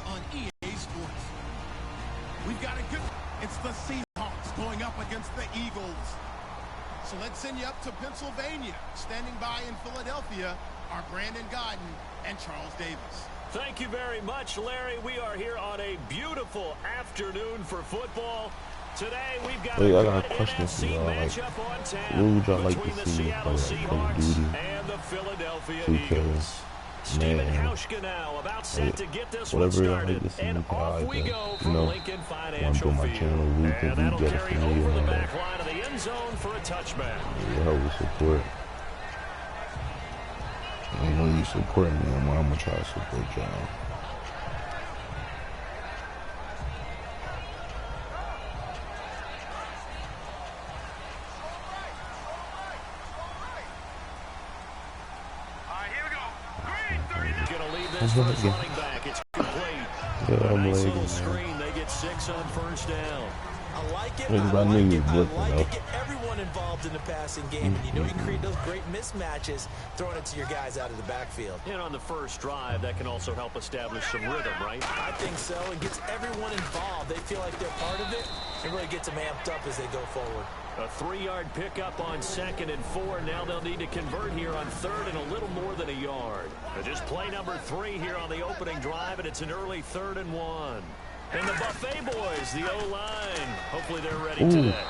on EA Sports. We've got a good... It's the Seahawks going up against the Eagles. So let's send you up to Pennsylvania. Standing by in Philadelphia are Brandon Godden and Charles Davis. Thank you very much, Larry. We are here on a beautiful afternoon for football. Today we've got a question for y'all. Like, what would y'all like to see Call of Duty, and the Philadelphia 2K, Eagles. Steven Madden, Hauschka now about set to get this one whatever y'all started. like to see, And off we go from Lincoln Financial my Field. channel, And that'll get carry over the back line of the end zone for a touchback. Yeah, help with support. I know you support me, I'm gonna try to support y'all. First running back, it's complete. Nice little screen. They get 6 on first down. I like it. I like to get everyone involved in the passing game. And you know you can create those great mismatches throwing it to your guys out of the backfield. And on the first drive, that can also help establish some rhythm, right? I think so. It gets everyone involved. They feel like they're part of it. It really gets them amped up as they go forward. A 3-yard pickup on 2nd and 4. Now they'll need to convert here on 3rd and a little more than a yard. Just play number 3 here on the opening drive, and it's an early 3rd and 1. And the Buffet boys, the O-line, hopefully they're ready today.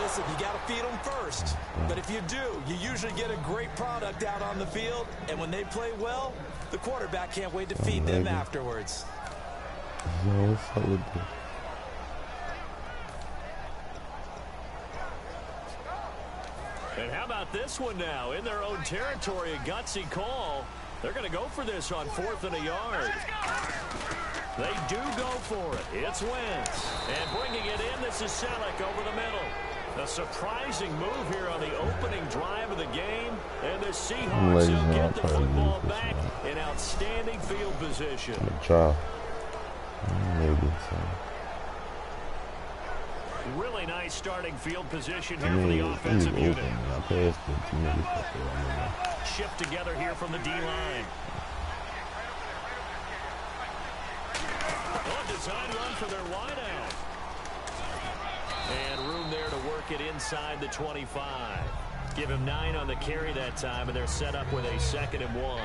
Listen, you got to feed them first. But if you do, you usually get a great product out on the field. And when they play well, the quarterback can't wait to feed them afterwards. And how about this one now? In their own territory, a gutsy call. They're going to go for this on 4th and a yard. They do go for it. It's Wentz. And bringing it in, this is Selleck over the middle. A surprising move here on the opening drive of the game. And the Seahawks will get the football back in outstanding field position. Really nice starting field position here for the offensive unit. Shift together here from the D-line. Design run for their wideout. And room there to work it inside the 25. Give him 9 on the carry that time, and they're set up with a 2nd and 1.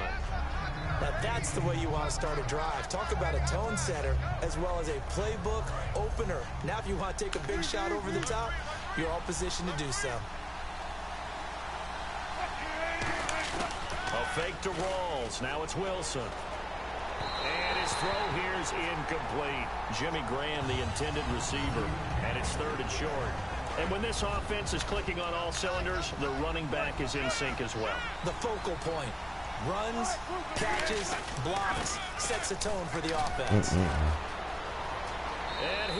Now that's the way you want to start a drive. Talk about a tone setter as well as a playbook opener. Now if you want to take a big shot over the top, you're all positioned to do so. A fake to Rawls. Now it's Wilson. And his throw here is incomplete. Jimmy Graham, the intended receiver. And it's 3rd and short. And when this offense is clicking on all cylinders, the running back is in sync as well. The focal point. Runs, catches, blocks, sets a tone for the offense. And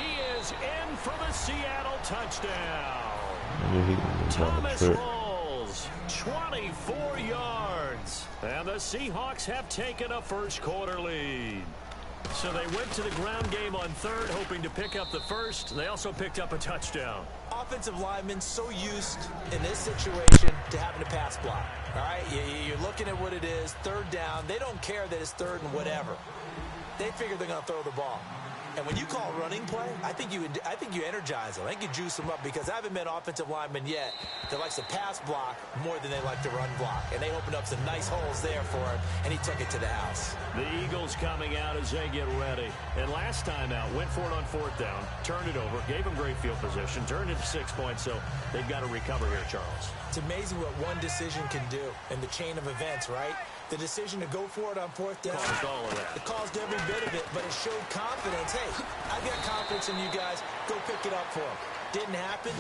he is in for the Seattle touchdown. Thomas Rawls, 24 yards. And the Seahawks have taken a first-quarter lead. So they went to the ground game on 3rd, hoping to pick up the first. They also picked up a touchdown. Offensive linemen so used in this situation to having to pass block. All right, you're looking at what it is, 3rd down. They don't care that it's 3rd and whatever. They figure they're going to throw the ball. And when you call running play, I think you energize them. I think you juice them up because I haven't met an offensive lineman yet that likes to pass block more than they like to run block. And they opened up some nice holes there for him, and he took it to the house. The Eagles coming out as they get ready. And last time out, went for it on 4th down, turned it over, gave them great field position, turned it to 6 points, so they've got to recover here, Charles. It's amazing what one decision can do in the chain of events, right? The decision to go for it on 4th down. Caused all of that. It caused every bit of it, but it showed confidence. Hey, I've got confidence in you guys. Go pick it up for them. Didn't happen.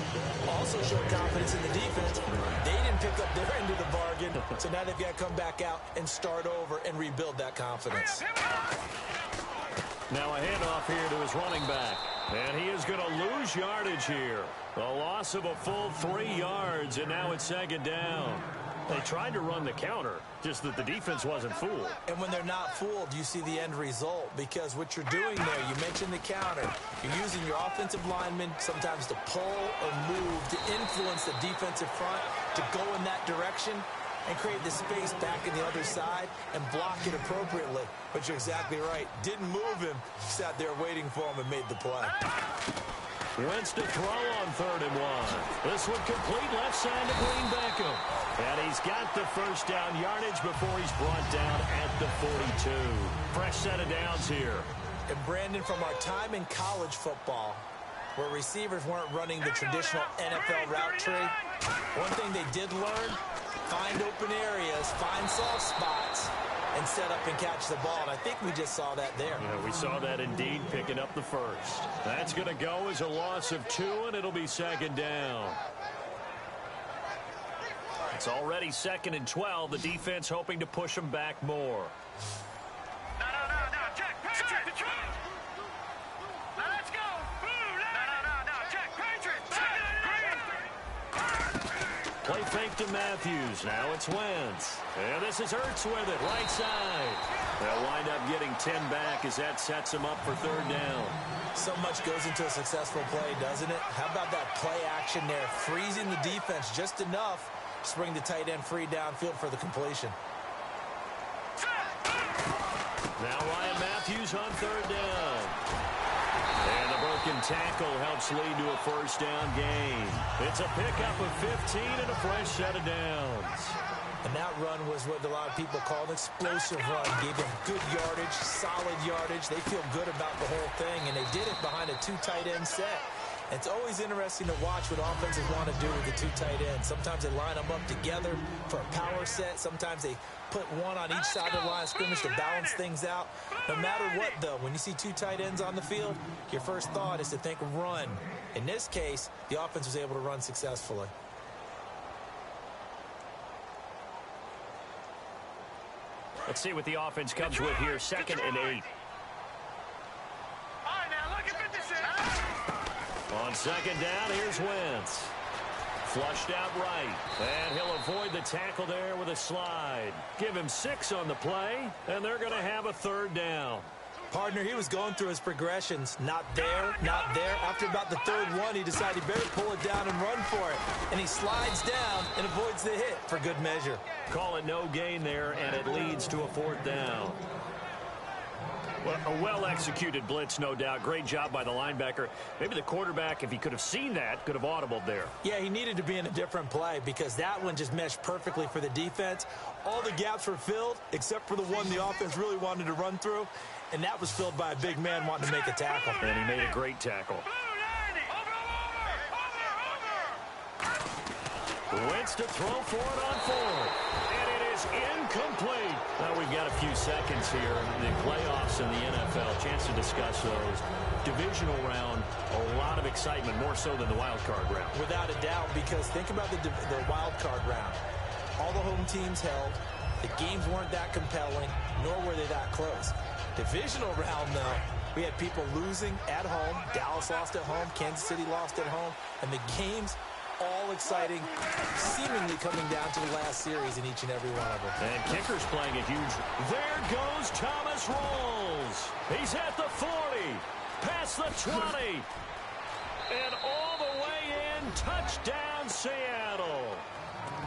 Also showed confidence in the defense. They didn't pick up their end of the bargain, so now they've got to come back out and start over and rebuild that confidence. Now a handoff here to his running back. And he is going to lose yardage here. A loss of a full 3 yards, and now it's 2nd down. They tried to run the counter, just that the defense wasn't fooled. And when they're not fooled, you see the end result. Because what you're doing there, you mentioned the counter. You're using your offensive linemen sometimes to pull or move, to influence the defensive front, to go in that direction. and create the space back in the other side and block it appropriately. But you're exactly right. Didn't move him. Sat there waiting for him and made the play. Wentz to throw on 3rd and 1. This one complete left side to Green Beckham. And he's got the first down yardage before he's brought down at the 42. Fresh set of downs here. And Brandon, from our time in college football, where receivers weren't running the traditional NFL route tree, one thing they did learn, find open areas, find soft spots, and set up and catch the ball. And I think we just saw that there. Yeah, we saw that indeed, picking up the first. That's going to go as a loss of 2, and it'll be 2nd down. It's already 2nd and 12. The defense hoping to push them back more. No, check, Patriots! Now let's go! No, check, Patriots! Play fake to Matthews. Now it's Wentz. And this is Ertz with it, right side. They'll wind up getting 10 back as that sets them up for 3rd down. So much goes into a successful play, doesn't it? How about that play action there? Freezing the defense just enough to bring the tight end free downfield for the completion. Now Ryan Matthews on 3rd down. And the broken tackle helps lead to a first down gain. It's a pickup of 15 and a fresh set of downs. And that run was what a lot of people call an explosive run. Gave them good yardage, solid yardage. They feel good about the whole thing, and they did it behind a 2 tight end set. It's always interesting to watch what offenses want to do with the 2 tight ends. Sometimes they line them up together for a power set. Sometimes they put one on each side of the line of scrimmage to balance things out. No matter what, though, when you see 2 tight ends on the field, your first thought is to think run. In this case, the offense was able to run successfully. Let's see what the offense comes with here. 2nd and 8. All right, now look at 56. On 2nd down, here's Wentz. Flushed out right. And he'll avoid the tackle there with a slide. Give him 6 on the play, and they're going to have a 3rd down. Partner, he was going through his progressions. Not there, not there. After about the 3rd one, he decided he better pull it down and run for it. And he slides down and avoids the hit for good measure. Call it no gain there, and it leads to a 4th down. Well, a well-executed blitz, no doubt. Great job by the linebacker. Maybe the quarterback, if he could have seen that, could have audibled there. Yeah, he needed to be in a different play because that one just meshed perfectly for the defense. All the gaps were filled except for the one the offense really wanted to run through, and that was filled by a big man wanting to make a tackle. And he made a great tackle. Wentz to throw for it on 4th. And it is incomplete. Now we've got a few seconds here. The playoffs in the NFL. Chance to discuss those. Divisional round, a lot of excitement, more so than the wild card round. Without a doubt, because think about the wild card round. All the home teams held. The games weren't that compelling, nor were they that close. Divisional round, though, we had people losing at home. Dallas lost at home. Kansas City lost at home. And the games all exciting, seemingly coming down to the last series in each and every one of them. And kicker's playing a huge... There goes Thomas Rolls. He's at the 40, past the 20, and all the way in. Touchdown, Seattle.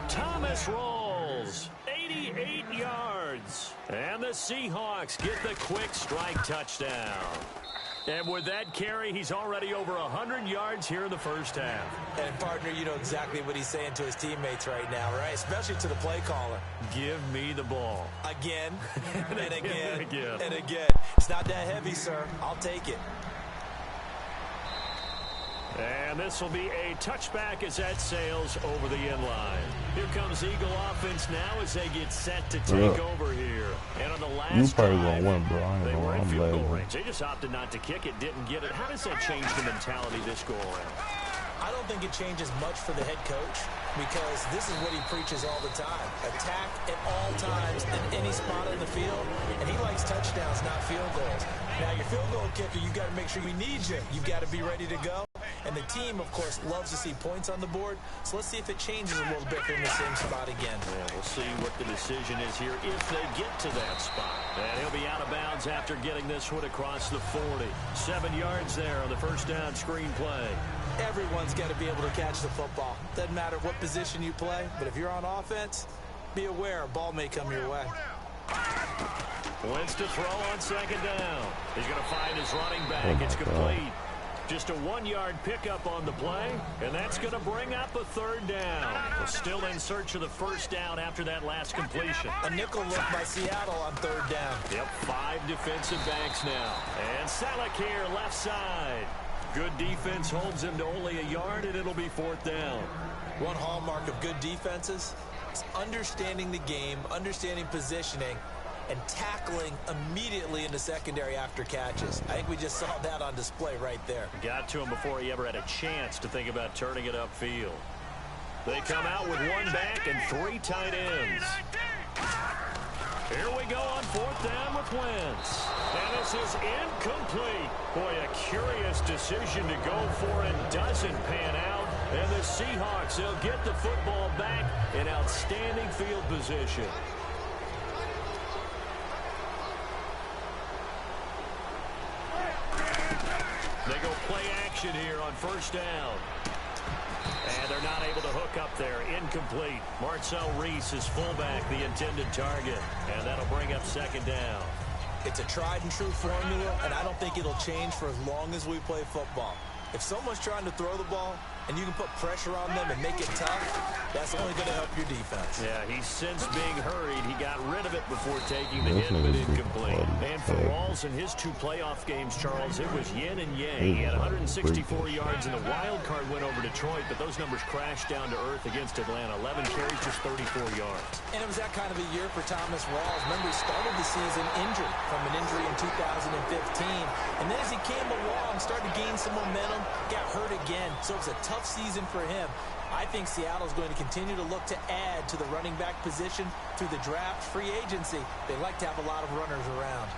Thomas Rolls, 88 yards. And the Seahawks get the quick strike touchdown. And with that carry, he's already over 100 yards here in the first half. And, partner, you know exactly what he's saying to his teammates right now, right? Especially to the play caller. Give me the ball. Again, and again, and again. It's not that heavy, sir. I'll take it. And this will be a touchback as that sails over the end line. Here comes Eagle offense now as they get set to take over here. And on the last you probably drive, gonna win, bro. they were in field goal range. They just opted not to kick it, didn't get it. How does that change the mentality this go around? I don't think it changes much for the head coach because this is what he preaches all the time. Attack at all times in any spot on the field, and he likes touchdowns, not field goals. Now, your field goal kicker, you got to make sure we need you. You've got to be ready to go. And the team, of course, loves to see points on the board. So let's see if it changes a little bit from the same spot again. Yeah, we'll see what the decision is here if they get to that spot. And he'll be out of bounds after getting this one across the 40. 7 yards there on the first down screen play. Everyone's got to be able to catch the football. Doesn't matter what position you play, but if you're on offense, be aware, a ball may come your way. Wins to throw on second down. He's going to find his running back. It's complete. Just a 1-yard pickup on the play, and that's going to bring up a third down. We're still in search of the first down after that last completion. A nickel look by Seattle on third down. Yep, 5 defensive backs now. And Selleck here, left side. Good defense holds him to only a yard, and it'll be fourth down. One hallmark of good defenses is understanding the game, understanding positioning, and tackling immediately in the secondary after catches. I think we just saw that on display right there. Got to him before he ever had a chance to think about turning it upfield. They come out with 1 back and 3 tight ends. Here we go on fourth down with Wentz. And this is incomplete. Boy, a curious decision to go for it. Doesn't pan out. And the Seahawks, they'll get the football back in outstanding field position. They go play action here on first down. And they're not able to hook up there. Incomplete. Marcel Reese is fullback, the intended target. And that'll bring up second down. It's a tried and true formula, and I don't think it'll change for as long as we play football. If someone's trying to throw the ball and you can put pressure on them and make it tough, that's only going to help your defense. Yeah, he's since being hurried. He got rid of it before taking the hit, but incomplete. And for Rawls in his 2 playoff games, Charles, it was yin and yang. He had 164 yards in the wild card win over Detroit, but those numbers crashed down to earth against Atlanta. 11 carries, just 34 yards. And it was that kind of a year for Thomas Rawls. Remember, he started the season injured from an injury in 2015. And then as he came along, started to gain some momentum, got hurt again. So it was a tough season for him. I think Seattle's going to continue to look to add to the running back position through the draft, free agency. They like to have a lot of runners around.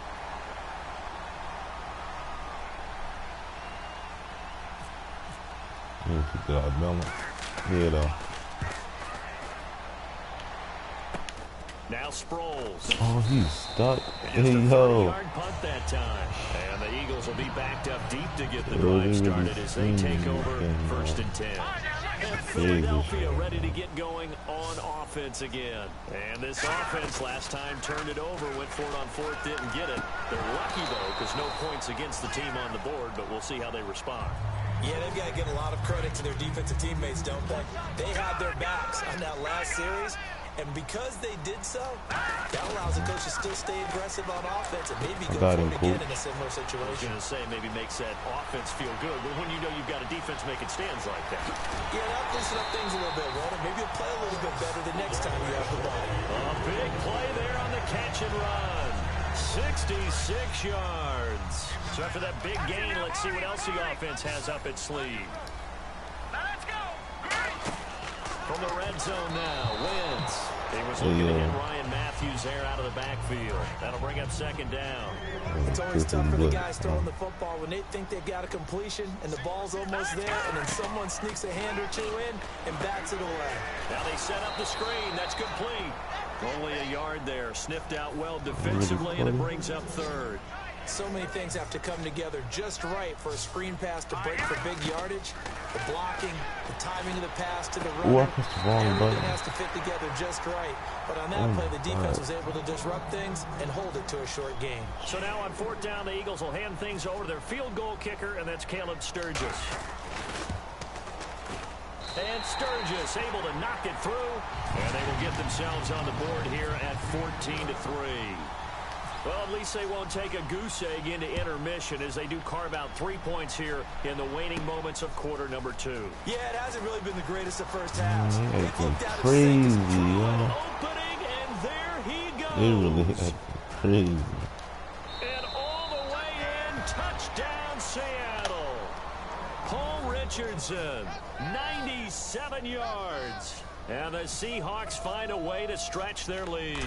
Now Sproles. Oh, he's stuck. Just a Hey, yo. 30-yard punt that time. And the Eagles will be backed up deep to get the drive started as they take over first and 10. And Philadelphia ready to get going on offense again. And this offense last time turned it over, went for it on fourth, didn't get it. They're lucky, though, because no points against the team on the board, but we'll see how they respond. Yeah, they've got to give a lot of credit to their defensive teammates, don't they? They had their backs on that last series. And because they did so, that allows the coach to still stay aggressive on offense and maybe go for it again in a similar situation. I was going to say maybe makes that offense feel good, but when you know you've got a defense making stands like that. Yeah, that'll loosen up things a little bit, Walter. Maybe you'll play a little bit better the next time you have the ball. A big play there on the catch and run. 66 yards. So after that big gain, let's see what else the offense has up its sleeve. Let's go. From the red zone now, Wentz. He was looking to get Ryan Matthews there out of the backfield. That'll bring up second down. It's always tough for the guys throwing the football when they think they've got a completion and the ball's almost there, and then someone sneaks a hand or two in and bats it away. Now they set up the screen. That's complete. Only a yard there. Sniffed out well defensively, and it brings up third. So many things have to come together just right for a screen pass to break for big yardage. The blocking, the timing of the pass to the runner, everything has to fit together just right. But on that play, the defense was able to disrupt things and hold it to a short game. So now on fourth down, the Eagles will hand things over to their field goal kicker, and that's Caleb Sturgis. And Sturgis able to knock it through, and they will get themselves on the board here at 14-3. Well, at least they won't take a goose egg into intermission as they do carve out 3 points here in the waning moments of quarter number 2. Yeah, it hasn't really been the greatest of first halves. Crazy, Opening, and there he goes. Crazy. And all the way in, touchdown Seattle. Paul Richardson, 97 yards. And the Seahawks find a way to stretch their lead.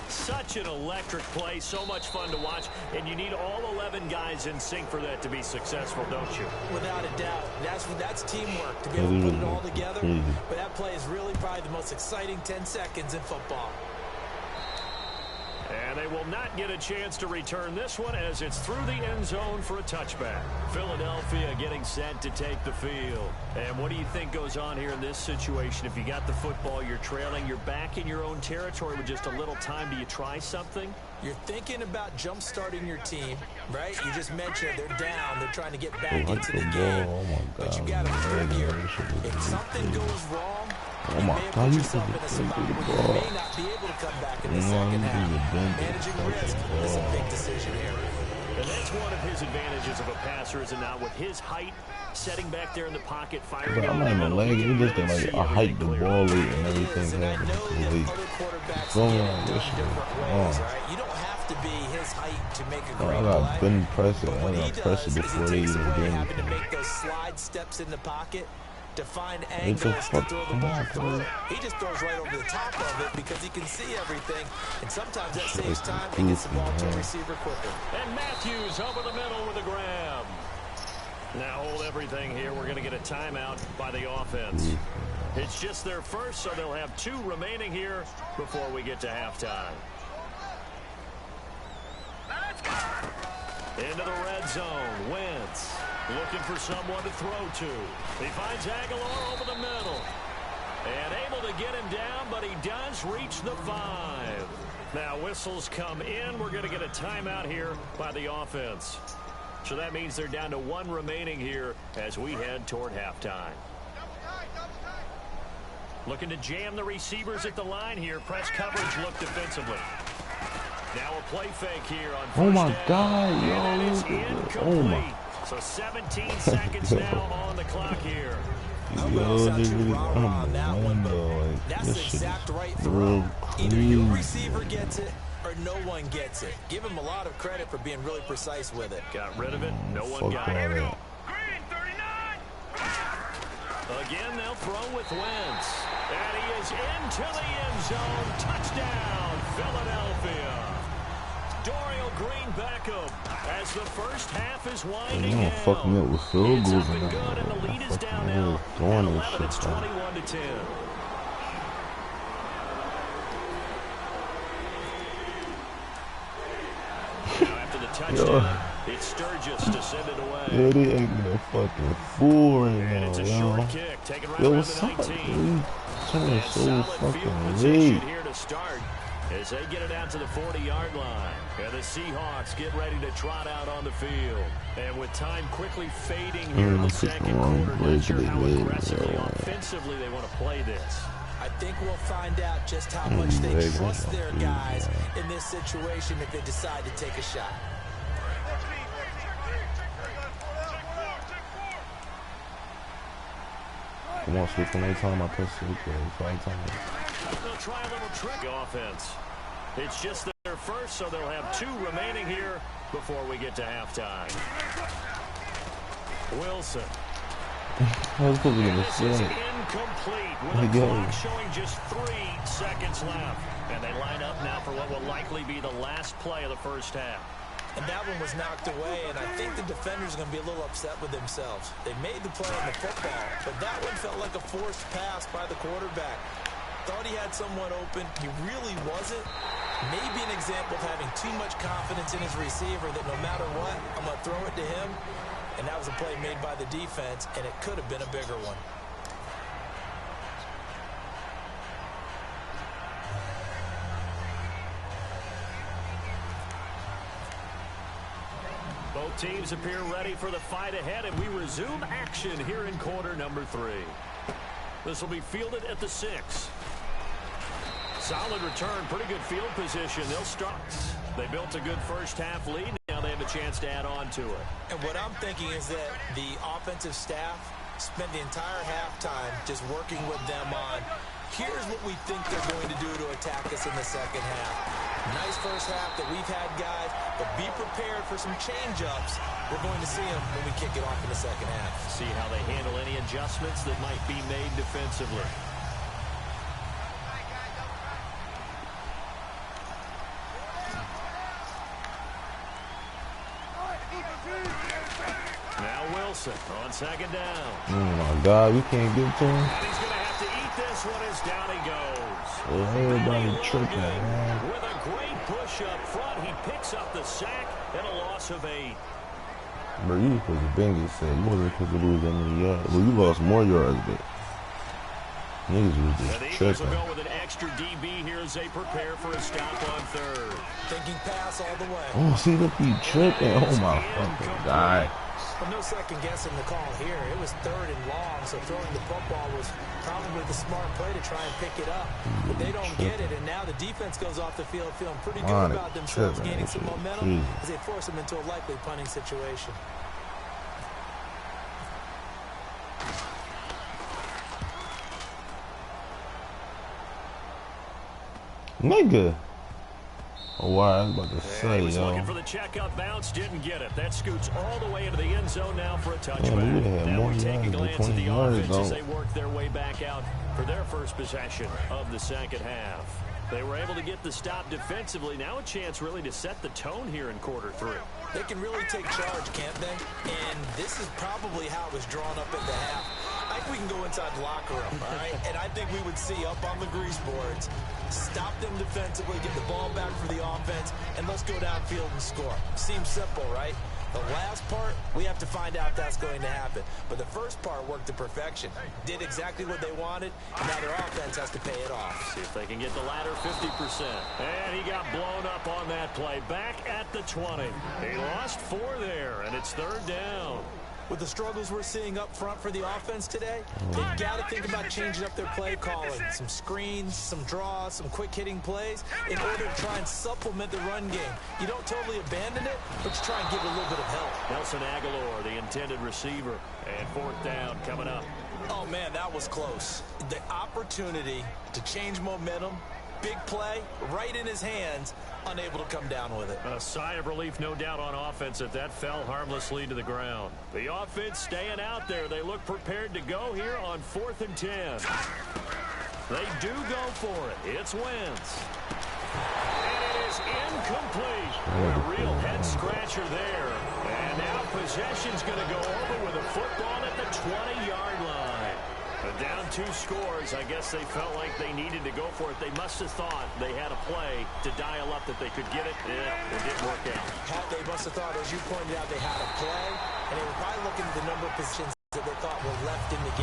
Such an electric play, so much fun to watch, and you need all 11 guys in sync for that to be successful, don't you? Without a doubt. That's teamwork to be able to put it all together. But that play is really probably the most exciting 10 seconds in football. And they will not get a chance to return this one as it's through the end zone for a touchback. Philadelphia getting set to take the field. And what do you think goes on here in this situation? If you got the football, you're trailing, you're back in your own territory with just a little time. Do you try something? You're thinking about jump-starting your team, right? You just mentioned they're down. They're trying to get back into the game. Oh my God. But you got to figure if something goes wrong, oh my God, you yourself in a spot where you may not be able to come back in the second half. Managing risk is a big decision here. And that's one of his advantages of a passer, is it not? With his height, setting back there in the pocket, firing. But I'm not even lagging. It's just that, like, I hike the ball late and everything happens late. Going on this shit. You don't have to be his height to make a great I got been pressing. I got pressing before they even get having to make those slide steps in the pocket to find angles to throw the ball through. He just throws right over the top of it because he can see everything, and sometimes that saves time and gets the ball to a receiver quicker. And Matthews over the middle with a grab. Now hold everything here. We're going to get a timeout by the offense. It's just their first, so they'll have 2 remaining here before we get to halftime. Into the red zone. Wentz looking for someone to throw to. He finds Aguilar over the middle. And able to get him down, but he does reach the 5. Now whistles come in. We're going to get a timeout here by the offense. So that means they're down to 1 remaining here as we head toward halftime. Looking to jam the receivers at the line here. Press coverage look defensively. Now a play fake here on first Oh my down. God, yo. And it is Oh my. incomplete. So 17 seconds now on the clock here. Yo, they really on that one, though. Like, That's this the shit exact right is throw. real Either your crazy. receiver gets it or no one gets it. Give him a lot of credit for being really precise with it. Got rid of it. No one Fuck got all it. that. Green 39. Again, they'll throw with Wentz. And he is into the end zone. Touchdown, Philadelphia. Dorial Green Beckham as the first half is winding You down. don't fuck me up with field It's goals up and and good, and the lead is down now. throwing At this 11, it's shit, man. 21-10. Now after the touchdown, it's Sturgis to send it away. Yeah, they acting a fucking fool right And now, it's a yo. short kick, taken right Yo, around what's the up, 19. dude? Turning And so solid field fucking position late. here to start as they get it out to the 40-yard line. And the Seahawks get ready to trot out on the field. And with time quickly fading here in the second quarter, not sure how aggressively offensively they want to play this. I think we'll find out just how much they trust their guys in this situation if they decide to take a shot. Come on, switch. When they time, I press switch. Fight time. They'll try a little trick offense. It's just their first, so they'll have 2 remaining here before we get to halftime. Wilson. I was supposed to get And a this is shot. incomplete with the clock showing just 3 seconds left. And they line up now for what will likely be the last play of the first half. And that one was knocked away, and I think the defenders are going to be a little upset with themselves. They made the play on the football, but that one felt like a forced pass by the quarterback. Thought he had someone open. He really wasn't. Maybe an example of having too much confidence in his receiver that no matter what, I'm going to throw it to him. And that was a play made by the defense, and it could have been a bigger one. Both teams appear ready for the fight ahead, and we resume action here in quarter number 3. This will be fielded at the 6. Solid return, pretty good field position. They'll start. They built a good first half lead. Now they have a chance to add on to it. And what I'm thinking is that the offensive staff spent the entire halftime just working with them on, here's what we think they're going to do to attack us in the second half. Nice first half that we've had, guys, but be prepared for some change-ups. We're going to see them when we kick it off in the second half. See how they handle any adjustments that might be made defensively. Now Wilson on second down. Oh my God, we can't get to him. And he's going to have enough to eat this one as down he goes. Everybody tripping, man. With a great push up front, he picks up the sack and a loss of 8. Bro, you was supposed to bang it, said. You wasn't supposed to lose that many yards. Well, you lost more yards, but niggas was just and the Eagles will tripping. go with an extra DB here as they prepare for a stop on 3rd. Thinking pass all the way. Oh, see, look, he tripping. Oh, my fucking God. But no second guessing the call here. It was 3rd and long, so throwing the football was probably the smart play to try and pick it up. But they don't get it, and now the defense goes off the field feeling pretty good about themselves, gaining some momentum as they force them into a likely punting situation. Nigga. Oh, wow, I was about to say, he was yo. looking for the checkup bounce, didn't get it. That scoots all the way into the end zone now for a touchback. Man, we would've had Now more we take a yards than glance at 20 the yards, offense as though. they work their way back out for their first possession of the second half. They were able to get the stop defensively. Now a chance really to set the tone here in quarter 3. They can really take charge, can't they? And this is probably how it was drawn up at the half. I think we can go inside the locker room, all right? And I think we would see up on the grease boards, stop them defensively, get the ball back for the offense, and let's go downfield and score. Seems simple, right? The last part, we have to find out if that's going to happen. But the first part worked to perfection. Did exactly what they wanted, and now their offense has to pay it off. See if they can get the latter 50%. And he got blown up on that play. Back at the 20. He lost 4 there, and it's 3rd down. With the struggles we're seeing up front for the offense today, they've got to think about changing up their play calling. Some screens, some draws, some quick-hitting plays in order to try and supplement the run game. You don't totally abandon it, but you try and give it a little bit of help. Nelson Aguilar, the intended receiver. And 4th down coming up. Oh, man, that was close. The opportunity to change momentum, big play, right in his hands, unable to come down with it. A sigh of relief, no doubt, on offense that fell harmlessly to the ground. The offense staying out there. They look prepared to go here on 4th and 10. They do go for it. It's Wentz. And it is incomplete. A real head-scratcher there. And now possession's going to go over with a football at the 20-yard line. But down 2 scores, I guess they felt like they needed to go for it. They must have thought they had a play to dial up that they could get it. It didn't work out. They must have thought, as you pointed out, they had a play, and they were probably looking at the number of positions that they thought were left in the game.